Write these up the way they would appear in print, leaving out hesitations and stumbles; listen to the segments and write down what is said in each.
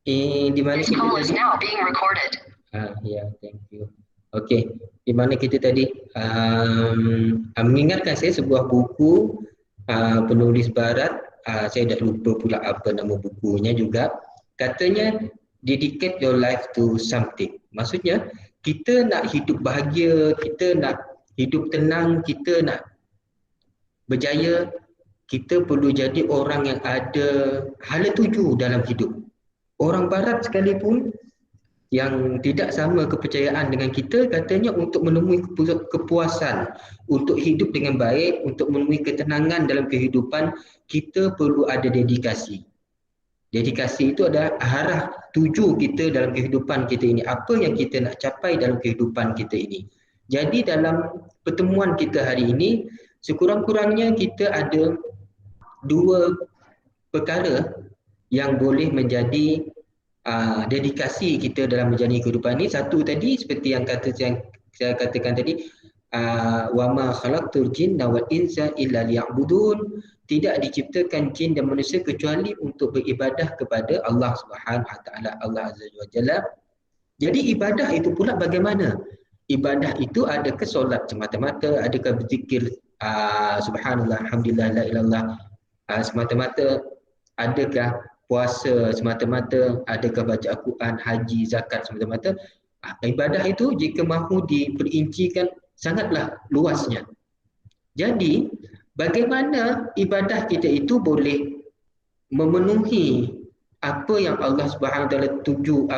Di mana This kita call is tadi? now being recorded. Ya, thank you. Okey, di mana kita tadi? Mengingatkan saya sebuah buku penulis barat, saya dah lupa pula apa nama bukunya juga. Katanya, dedicate your life to something. Maksudnya, kita nak hidup bahagia, kita nak hidup tenang, kita nak berjaya, kita perlu jadi orang yang ada hala tuju dalam hidup. Orang barat sekalipun yang tidak sama kepercayaan dengan kita, katanya untuk menemui kepuasan, untuk hidup dengan baik, untuk menemui ketenangan dalam kehidupan, kita perlu ada dedikasi. Dedikasi itu adalah arah tuju kita dalam kehidupan kita ini. Apa yang kita nak capai dalam kehidupan kita ini. Jadi dalam pertemuan kita hari ini, sekurang-kurangnya kita ada dua perkara yang boleh menjadi dedikasi kita dalam menjalani kehidupan ini. Satu tadi, seperti yang saya katakan tadi, wa ma khalaqtul jinna wal insa illa liya'budun. Tidak diciptakan jin dan manusia kecuali untuk beribadah kepada Allah Subhanahu wa taala, Allah Azza wa Jalla. Jadi ibadah itu pula bagaimana? Ibadah itu adakah solat semata-mata, adakah berzikir subhanallah, alhamdulillah, la ilallah semata-mata, adakah puasa semata-mata, adakah baca Al-Quran, haji, zakat semata-mata. Ibadah itu jika mahu diperincikan sangatlah luasnya. Jadi, bagaimana ibadah kita itu boleh memenuhi apa yang Allah Subhanahu Wa Taala tuju,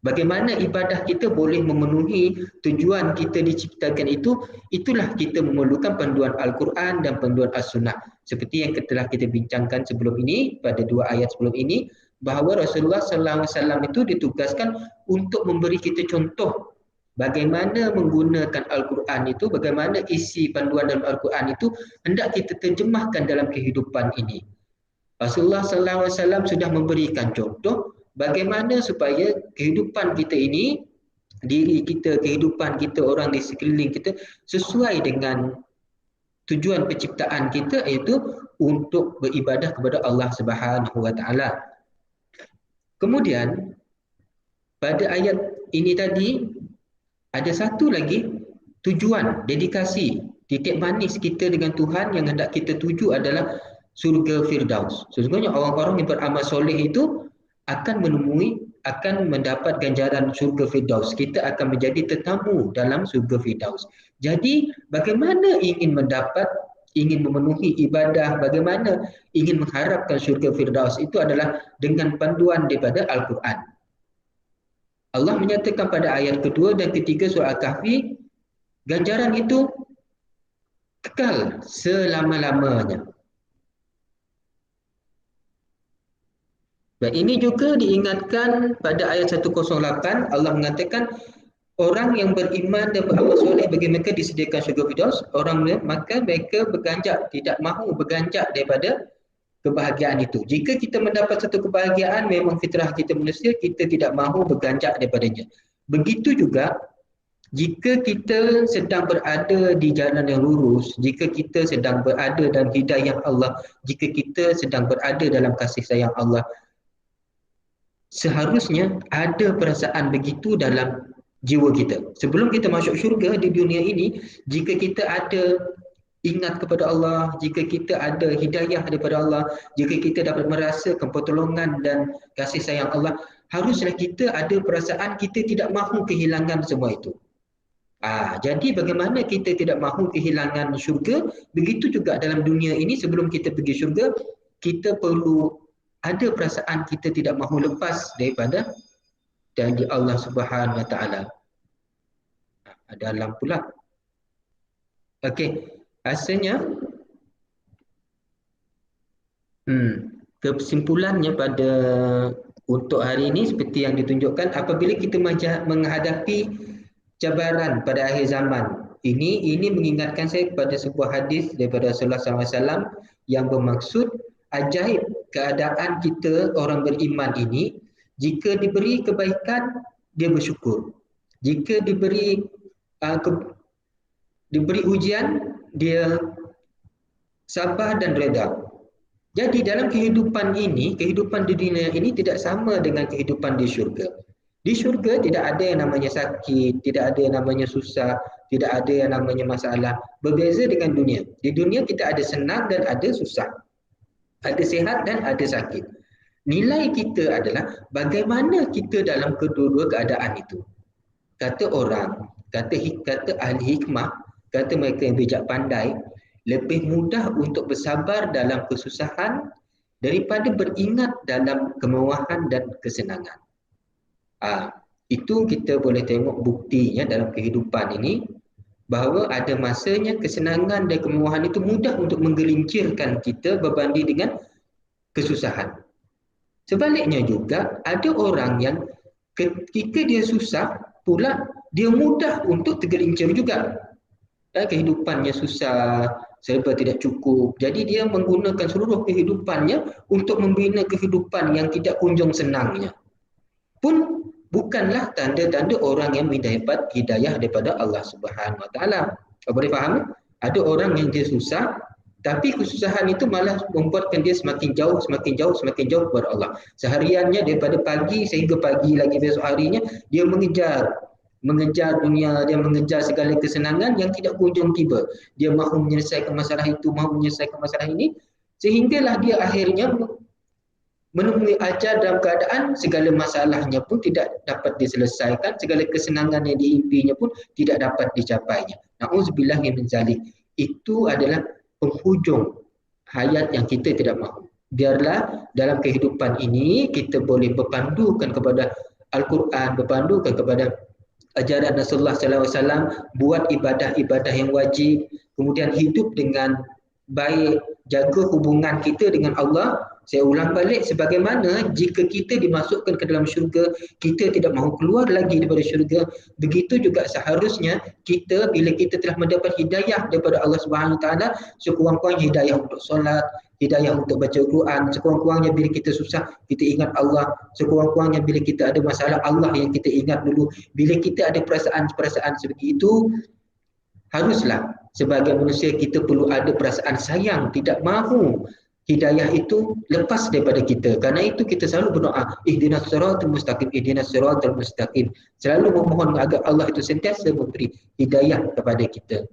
bagaimana ibadah kita boleh memenuhi tujuan kita diciptakan itu, itulah kita memerlukan panduan Al-Quran dan panduan As-Sunnah. Seperti yang telah kita bincangkan sebelum ini, pada dua ayat sebelum ini, bahawa Rasulullah SAW itu ditugaskan untuk memberi kita contoh bagaimana menggunakan Al-Quran itu, bagaimana isi panduan dalam Al-Quran itu hendak kita terjemahkan dalam kehidupan ini. Rasulullah SAW sudah memberikan contoh bagaimana supaya kehidupan kita ini, diri kita, kehidupan kita, orang di sekeliling kita sesuai dengan tujuan penciptaan kita, iaitu untuk beribadah kepada Allah Subhanahu Wa Taala. Kemudian pada ayat ini tadi ada satu lagi tujuan, dedikasi, titik manis kita dengan Tuhan yang hendak kita tuju adalah surga Firdaus. Sesungguhnya orang-orang yang beramal soleh itu akan menemui, akan mendapat ganjaran surga Firdaus. Kita akan menjadi tetamu dalam surga Firdaus. Jadi bagaimana ingin mendapat, ingin memenuhi ibadah, bagaimana ingin mengharapkan surga Firdaus itu adalah dengan panduan daripada Al-Quran. Allah menyatakan pada ayat kedua dan ketiga surah Al-Kahfi, ganjaran itu kekal selama-lamanya. Dan ini juga diingatkan pada ayat 108, Allah mengatakan orang yang beriman dan beramal soleh bagi mereka disediakan syurga Firdaus, maka mereka berganjak, tidak mahu berganjak daripada kebahagiaan itu. Jika kita mendapat satu kebahagiaan, memang fitrah kita manusia, kita tidak mahu berganjak daripadanya. Begitu juga jika kita sedang berada di jalan yang lurus, jika kita sedang berada dalam hidayah Allah, jika kita sedang berada dalam kasih sayang Allah, seharusnya ada perasaan begitu dalam jiwa kita. Sebelum kita masuk syurga di dunia ini, jika kita ada ingat kepada Allah, jika kita ada hidayah daripada Allah, jika kita dapat merasakan pertolongan dan kasih sayang Allah, haruslah kita ada perasaan kita tidak mahu kehilangan semua itu. Jadi bagaimana kita tidak mahu kehilangan syurga, begitu juga dalam dunia ini sebelum kita pergi syurga, kita perlu ada perasaan kita tidak mahu lepas daripada janji Allah Subhanahu Wa Taala. Ada alam pula. Okey, rasanya kesimpulannya pada untuk hari ini seperti yang ditunjukkan, apabila kita menghadapi cabaran pada akhir zaman ini mengingatkan saya kepada sebuah hadis daripada Rasulullah SAW yang bermaksud ajaib keadaan kita orang beriman ini, jika diberi kebaikan dia bersyukur, jika diberi ujian dia sabar dan redha, Jadi dalam kehidupan ini, kehidupan di dunia ini tidak sama dengan kehidupan di syurga. Di syurga tidak ada yang namanya sakit, tidak ada yang namanya susah, tidak ada yang namanya masalah. Berbeza dengan dunia. Di dunia kita ada senang dan ada susah. Ada sihat dan ada sakit. Nilai kita adalah bagaimana kita dalam kedua-dua keadaan itu. Kata orang, kata ahli hikmah, kata mereka yang bijak pandai, lebih mudah untuk bersabar dalam kesusahan daripada beringat dalam kemewahan dan kesenangan. Itu kita boleh tengok buktinya dalam kehidupan ini, bahawa ada masanya kesenangan dan kemewahan itu mudah untuk menggelincirkan kita berbanding dengan kesusahan. Sebaliknya juga ada orang yang ketika dia susah pula dia mudah untuk tergelincir juga. Kehidupannya susah, serba tidak cukup. Jadi dia menggunakan seluruh kehidupannya untuk membina kehidupan yang tidak kunjung senangnya. Pun bukanlah tanda-tanda orang yang mendapat hidayah daripada Allah Subhanahu Wa Taala. Boleh faham? Ada orang yang dia susah, tapi kesusahan itu malah membuatkan dia semakin jauh kepada Allah. Sehariannya daripada pagi sehingga pagi lagi besok harinya, dia mengejar dunia, dia mengejar segala kesenangan yang tidak kunjung tiba. Dia mahu menyelesaikan masalah itu, mahu menyelesaikan masalah ini, sehinggalah dia akhirnya menemui ajal dalam keadaan segala masalahnya pun tidak dapat diselesaikan, segala kesenangan yang diimpinya pun tidak dapat dicapainya. Na'udzubillah min zalik. Itu adalah penghujung hayat yang kita tidak mahu. Biarlah dalam kehidupan ini kita boleh berpandukan kepada Al-Quran, berpandukan kepada ajaran Rasulullah SAW, buat ibadah-ibadah yang wajib, kemudian hidup dengan baik, jaga hubungan kita dengan Allah. Saya ulang balik, sebagaimana jika kita dimasukkan ke dalam syurga, kita tidak mahu keluar lagi daripada syurga, begitu juga seharusnya kita bila kita telah mendapat hidayah daripada Allah Subhanahu Wa Taala, sekurang-kurangnya hidayah untuk solat, hidayah untuk baca Quran, sekurang-kurangnya bila kita susah kita ingat Allah, sekurang-kurangnya bila kita ada masalah Allah yang kita ingat dulu. Bila kita ada perasaan-perasaan seperti itu, haruslah sebagai manusia kita perlu ada perasaan sayang, tidak mahu hidayah itu lepas daripada kita. Karena itu kita selalu berdoa, ihdinas siratal mustaqim, ihdinas siratal mustaqim. Selalu memohon agar Allah itu sentiasa memberi hidayah kepada kita.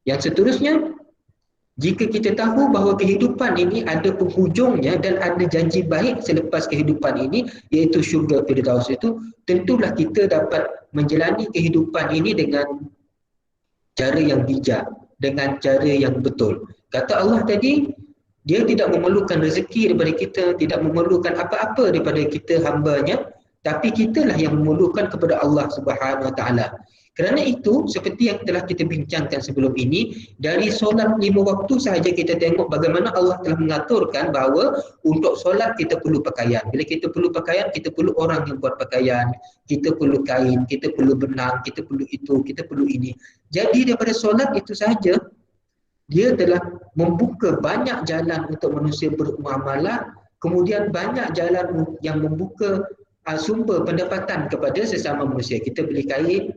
Yang seterusnya, jika kita tahu bahawa kehidupan ini ada penghujungnya dan ada janji baik selepas kehidupan ini, iaitu syurga Firdaus itu, tentulah kita dapat menjalani kehidupan ini dengan cara yang bijak, dengan cara yang betul. Kata Allah tadi, dia tidak memerlukan rezeki daripada kita, tidak memerlukan apa-apa daripada kita hambanya, tapi kitalah yang memerlukan kepada Allah Subhanahu Wa Taala. Kerana itu, seperti yang telah kita bincangkan sebelum ini, dari solat 5 waktu sahaja kita tengok bagaimana Allah telah mengaturkan bahawa untuk solat kita perlu pakaian. Bila kita perlu pakaian, kita perlu orang yang buat pakaian, kita perlu kain, kita perlu benang, kita perlu itu, kita perlu ini. Jadi daripada solat itu sahaja, dia telah membuka banyak jalan untuk manusia bermuamalah, kemudian banyak jalan yang membuka sumber pendapatan kepada sesama manusia. Kita beli kain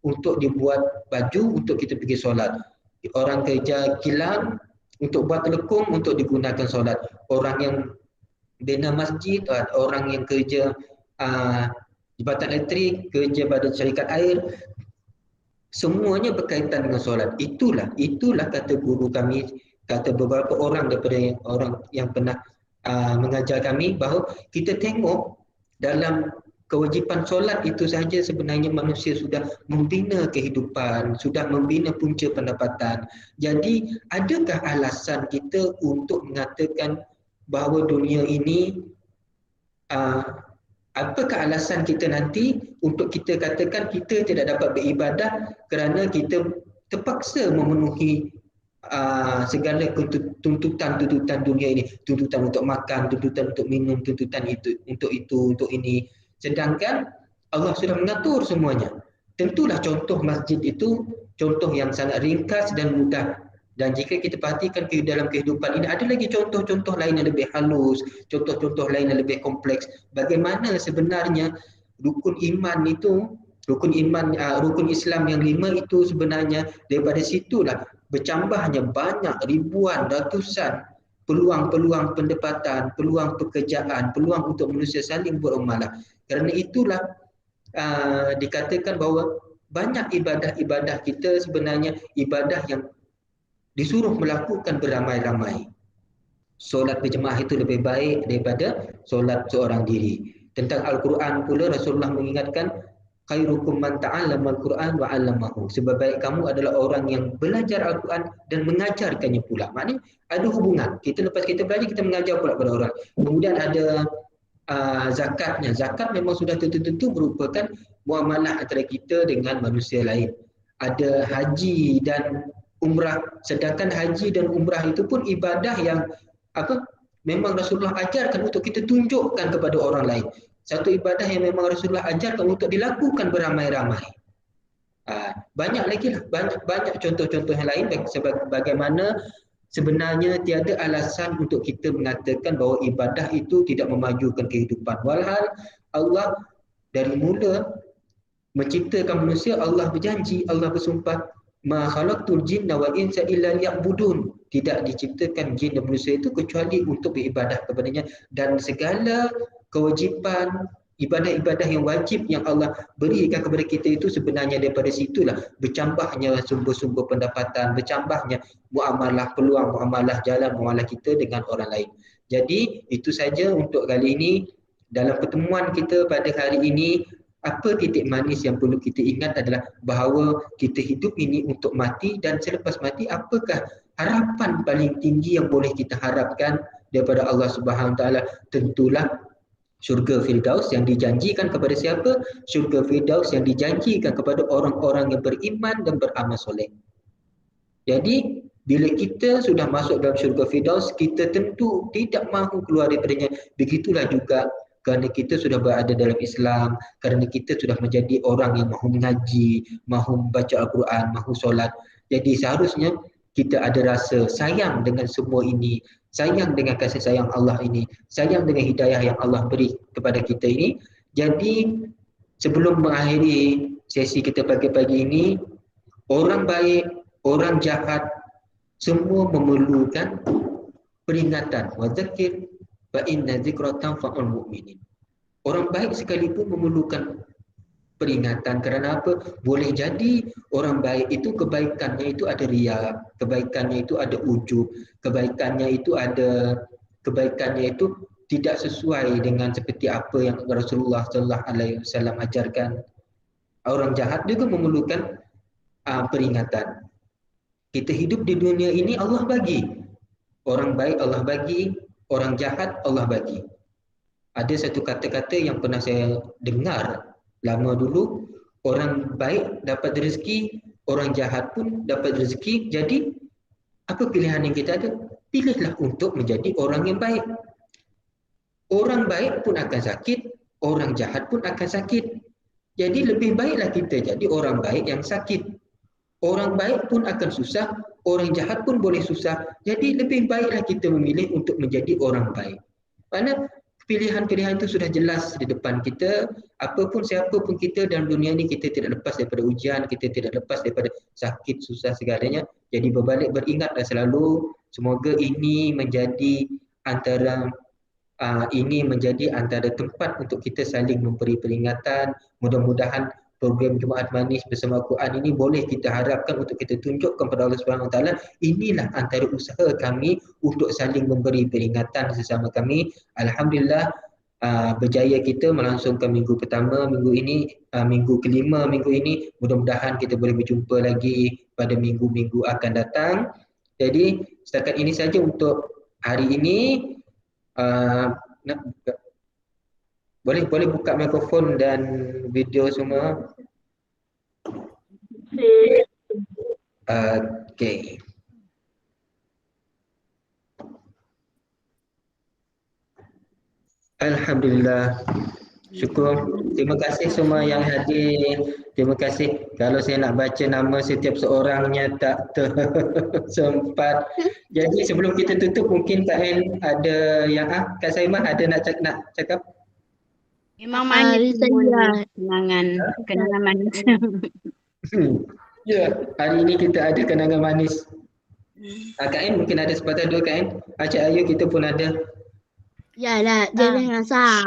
untuk dibuat baju untuk kita pergi solat. Orang kerja kilang untuk buat telekung untuk digunakan solat. Orang yang bina masjid, orang yang kerja jabatan elektrik, kerja pada syarikat air, semuanya berkaitan dengan solat. Itulah kata guru kami, kata beberapa orang daripada orang yang pernah mengajar kami, bahawa kita tengok dalam kewajipan solat itu sahaja sebenarnya manusia sudah membina kehidupan, sudah membina punca pendapatan. Jadi adakah alasan kita untuk mengatakan bahawa dunia ini apakah alasan kita nanti untuk kita katakan kita tidak dapat beribadah kerana kita terpaksa memenuhi segala tuntutan dunia ini, tuntutan untuk makan, tuntutan untuk minum, tuntutan itu, untuk ini. Sedangkan Allah sudah mengatur semuanya. Tentulah contoh masjid itu contoh yang sangat ringkas dan mudah. Dan jika kita perhatikan dalam kehidupan ini, ada lagi contoh-contoh lain yang lebih halus, contoh-contoh lain yang lebih kompleks. Bagaimana sebenarnya rukun iman itu, rukun Islam yang 5 itu sebenarnya daripada situlah bercambahnya banyak ribuan, ratusan peluang-peluang pendapatan, peluang pekerjaan, peluang untuk manusia saling bermuamalah. Kerana itulah dikatakan bahawa banyak ibadah-ibadah kita sebenarnya ibadah yang disuruh melakukan beramai-ramai. Solat berjemaah itu lebih baik daripada solat seorang diri. Tentang Al-Quran pula Rasulullah mengingatkan khairukum man ta'allama al-Quran wa 'allamahu. Sebaik kamu adalah orang yang belajar Al-Quran dan mengajarkannya pula. Maknanya ada hubungan. Kita lepas kita belajar kita mengajar pula kepada orang. Kemudian ada zakatnya. Zakat memang sudah tentu-tentu merupakan muamalah antara kita dengan manusia lain. Ada haji dan umrah. Sedangkan haji dan umrah itu pun ibadah yang memang Rasulullah ajarkan untuk kita tunjukkan kepada orang lain. Satu ibadah yang memang Rasulullah ajarkan untuk dilakukan beramai-ramai. Banyak lagi lah, banyak contoh-contoh yang lain bagaimana sebenarnya tiada alasan untuk kita mengatakan bahawa ibadah itu tidak memajukan kehidupan. Walhal Allah dari mula menciptakan manusia, Allah berjanji, Allah bersumpah, ma khalaqtul jinna wal insa illa liya'budun. Tidak diciptakan jin dan manusia itu kecuali untuk beribadah kepadanya, dan segala kewajipan ibadah-ibadah yang wajib yang Allah berikan kepada kita itu sebenarnya daripada situlah bercambahnya sumber-sumber pendapatan, bercambahnya muamalah, peluang muamalah, jalan muamalah kita dengan orang lain. Jadi itu saja untuk kali ini. Dalam pertemuan kita pada hari ini, apa titik manis yang perlu kita ingat adalah bahawa kita hidup ini untuk mati, dan selepas mati apakah harapan paling tinggi yang boleh kita harapkan daripada Allah Subhanahu Taala? Tentulah syurga Firdaus yang dijanjikan kepada siapa? Syurga Firdaus yang dijanjikan kepada orang-orang yang beriman dan beramal soleh. Jadi bila kita sudah masuk dalam syurga Firdaus, kita tentu tidak mahu keluar daripadanya. Begitulah juga kerana kita sudah berada dalam Islam, kerana kita sudah menjadi orang yang mahu mengaji, mahu membaca Al-Quran, mahu solat. Jadi seharusnya kita ada rasa sayang dengan semua ini, sayang dengan kasih sayang Allah ini, sayang dengan hidayah yang Allah beri kepada kita ini. Jadi sebelum mengakhiri sesi kita pagi-pagi ini, orang baik, orang jahat, semua memerlukan peringatan. Wa dzakir fa inna dzikra tanfa'ul mu'minin. Orang baik sekalipun memerlukan peringatan. Kerana apa? Boleh jadi orang baik itu kebaikannya itu ada riya, kebaikannya itu ada ujub, kebaikannya itu tidak sesuai dengan seperti apa yang Rasulullah sallallahu alaihi wasallam ajarkan. Orang jahat juga memerlukan peringatan. Kita hidup di dunia ini Allah bagi. Orang baik Allah bagi, orang jahat Allah bagi. Ada satu kata-kata yang pernah saya dengar lama dulu, orang baik dapat rezeki, orang jahat pun dapat rezeki. Jadi apa pilihan yang kita ada? Pilihlah untuk menjadi orang yang baik. Orang baik pun akan sakit, orang jahat pun akan sakit. Jadi lebih baiklah kita jadi orang baik yang sakit. Orang baik pun akan susah, orang jahat pun boleh susah. Jadi lebih baiklah kita memilih untuk menjadi orang baik. Kerana pilihan-pilihan itu sudah jelas di depan kita. Apapun siapapun kita dalam dunia ini, kita tidak lepas daripada ujian, kita tidak lepas daripada sakit, susah segalanya. Jadi berbalik beringatlah selalu, semoga ini menjadi antara tempat untuk kita saling memberi peringatan. Mudah-mudahan program Jumaat Manis bersama Al-Quran ini boleh kita harapkan untuk kita tunjukkan kepada Allah Subhanahu Wa Taala, inilah antara usaha kami untuk saling memberi peringatan sesama kami. Alhamdulillah, berjaya kita melangsungkan minggu pertama minggu ini, minggu kelima minggu ini. Mudah-mudahan kita boleh berjumpa lagi pada minggu-minggu akan datang. Jadi setakat ini saja untuk hari ini. Boleh buka mikrofon dan video semua. Okey. Alhamdulillah. Syukur. Terima kasih semua yang hadir. Terima kasih. Kalau saya nak baca nama setiap seorangnya tak sempat. Jadi sebelum kita tutup, mungkin Kak En ada yang Kak Saimah ada nak cakap? Memang manis semuanya kenangan manis. Ya, hari ini kita ada kenangan manis. Kak En mungkin ada sepatah dua Kak En. Cik Ayu kita pun ada. Yalah, jangan rasa.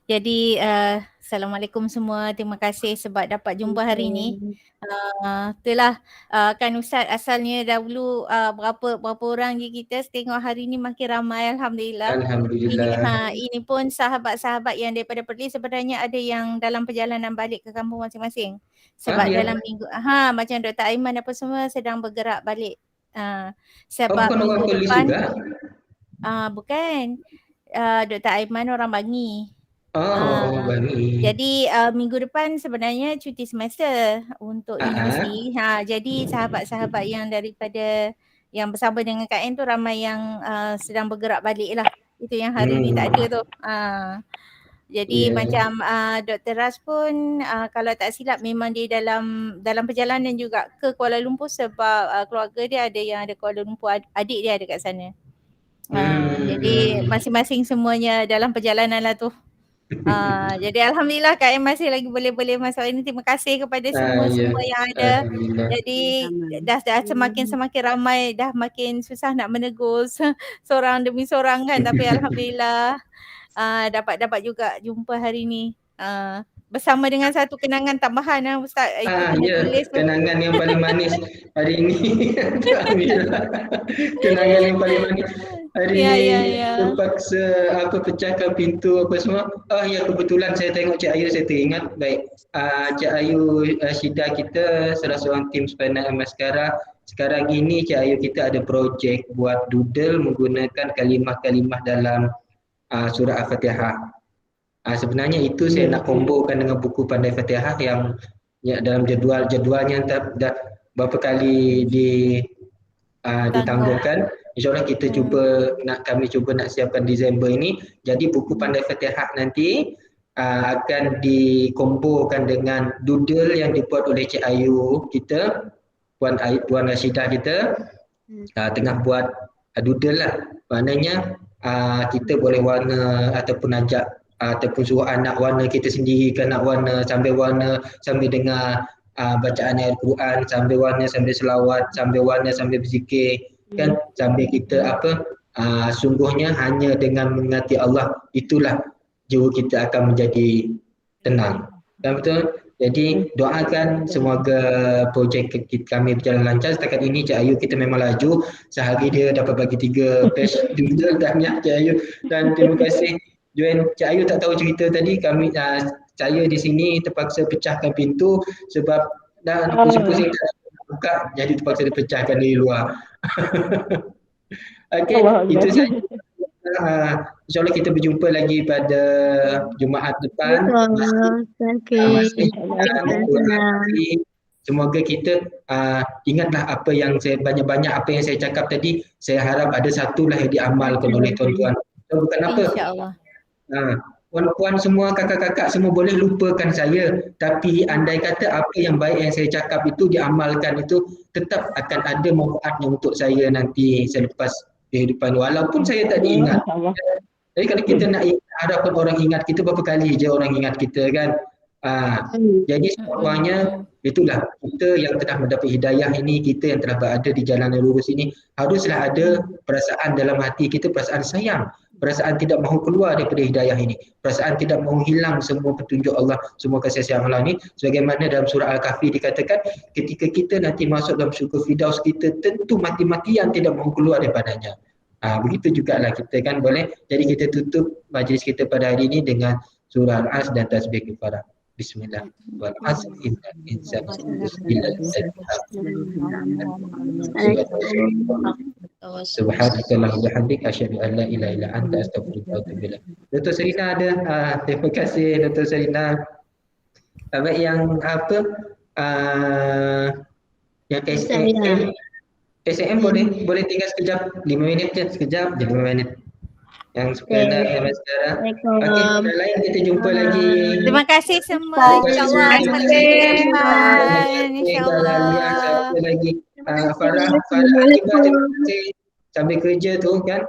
Jadi Assalamualaikum semua. Terima kasih sebab dapat jumpa hari ini. Itulah kan Ustaz asalnya dahulu berapa orang je kita, tengok hari ni makin ramai alhamdulillah. Alhamdulillah. Ini pun sahabat-sahabat yang daripada Perlis sebenarnya ada yang dalam perjalanan balik ke kampung masing-masing. Sebab Ya. dalam minggu macam Dr. Aiman apa semua sedang bergerak balik. Sebab bukan minggu orang Perlis depan juga. Bukan. Dr. Aiman orang Bangi. Bangi. Jadi minggu depan sebenarnya cuti semester untuk universiti. Jadi sahabat-sahabat yang daripada yang bersama dengan Kak En tu ramai yang sedang bergerak balik lah. Itu yang hari ni tak ada tu. Jadi macam Dr. Ras pun kalau tak silap memang dia dalam perjalanan juga ke Kuala Lumpur sebab keluarga dia ada yang ada Kuala Lumpur, adik dia ada kat sana. Jadi masing-masing semuanya dalam perjalanan lah tu. Jadi alhamdulillah Kak En masih lagi boleh masuk ini. Terima kasih kepada semua yang ada. Jadi dah semakin ramai, dah makin susah nak menegur seorang demi seorang kan, tapi alhamdulillah dapat juga jumpa hari ni. Bersama dengan satu kenangan tambahan Ustaz. Itu kena tulis tu. Kenangan yang paling manis hari ini. Kenangan yang paling manis hari ini. Terpaksa pecahkan pintu apa semua. Kebetulan saya tengok Cik Ayu, saya teringat baik. Cik Ayu Syida kita salah seorang tim Spana Amaskara. Sekarang ini Cik Ayu kita ada projek buat doodle menggunakan kalimah-kalimah dalam surah Al-Fatihah. Sebenarnya itu saya nak kombokan dengan buku Pandai Fatihah yang dalam jadualnya dah berapa kali ditangguhkan. InsyaAllah kita kami cuba nak siapkan Disember ini. Jadi buku Pandai Fatihah nanti akan dikombokan dengan doodle yang dibuat oleh Cik Ayu kita, Puan Rashidah kita. Tengah buat doodle lah. Maknanya kita boleh warna ataupun ajak ataupun suruh anak warna, kita sendiri kan nak warna sambil dengar bacaan Al-Quran, sambil warna, sambil selawat, sambil warna, sambil berzikir kan, sambil kita sungguhnya hanya dengan mengingati Allah itulah jiwa kita akan menjadi tenang. Dan betul. Jadi doakan semoga projek kami berjalan lancar. Setakat ini Cik Ayu kita memang laju. Sehari dia dapat bagi 3 batch doodle dah Cik Ayu. Dan terima kasih Joanne. Cik Ayu tak tahu cerita tadi, saya di sini terpaksa pecahkan pintu sebab dah pusing-pusing tak buka, jadi terpaksa dipecahkan dari luar. Okey, itu saja. InsyaAllah kita berjumpa lagi pada Jumaat depan. Semoga kita ingatlah apa yang banyak-banyak apa yang saya cakap tadi. Saya harap ada satulah yang diamalkan oleh tuan-tuan. Bukan apa. InsyaAllah. Puan-puan semua, kakak-kakak semua boleh lupakan saya, tapi andai kata apa yang baik yang saya cakap itu diamalkan, itu tetap akan ada manfaatnya untuk saya nanti selepas kehidupan, walaupun saya tak diingat. Jadi kalau kita nak harapkan orang ingat kita, berapa kali je orang ingat kita kan. Jadi semuanya itulah kita yang telah mendapat hidayah ini, kita yang telah berada di jalan yang lurus ini, haruslah ada perasaan dalam hati kita, perasaan sayang, perasaan tidak mahu keluar daripada hidayah ini, perasaan tidak mahu hilang semua petunjuk Allah, semua kasih sayang Allah ini. Sebagaimana dalam surah Al-Kahfi dikatakan, ketika kita nanti masuk dalam syurga Firdaus, kita tentu mati-matian tidak mahu keluar daripadanya. Begitu jugalah kita kan boleh. Jadi kita tutup majlis kita pada hari ini dengan surah Al-As dan tasbih kifarah. Bismillah. Wal asr innal insana Subhanallah wa bihamdik asyhadu an la ilaha illa anta astaghfiruka wa atubu ilaik. Dr. Serina ada. Terima kasih Dr. Serina. Baik, yang yang SAM boleh tinggal sekejap, 5 minit je, sekejap je, 5 minit. Yang sebenarnya sampai sekarang. Okey, yang lain kita jumpa lagi. Terima kasih semua. InsyaAllah. InsyaAllah. Sampai lagi. Farah, terima kasih sambil kerja tu kan.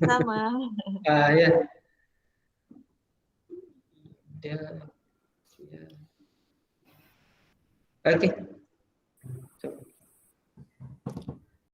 Sama. Ya. Okay.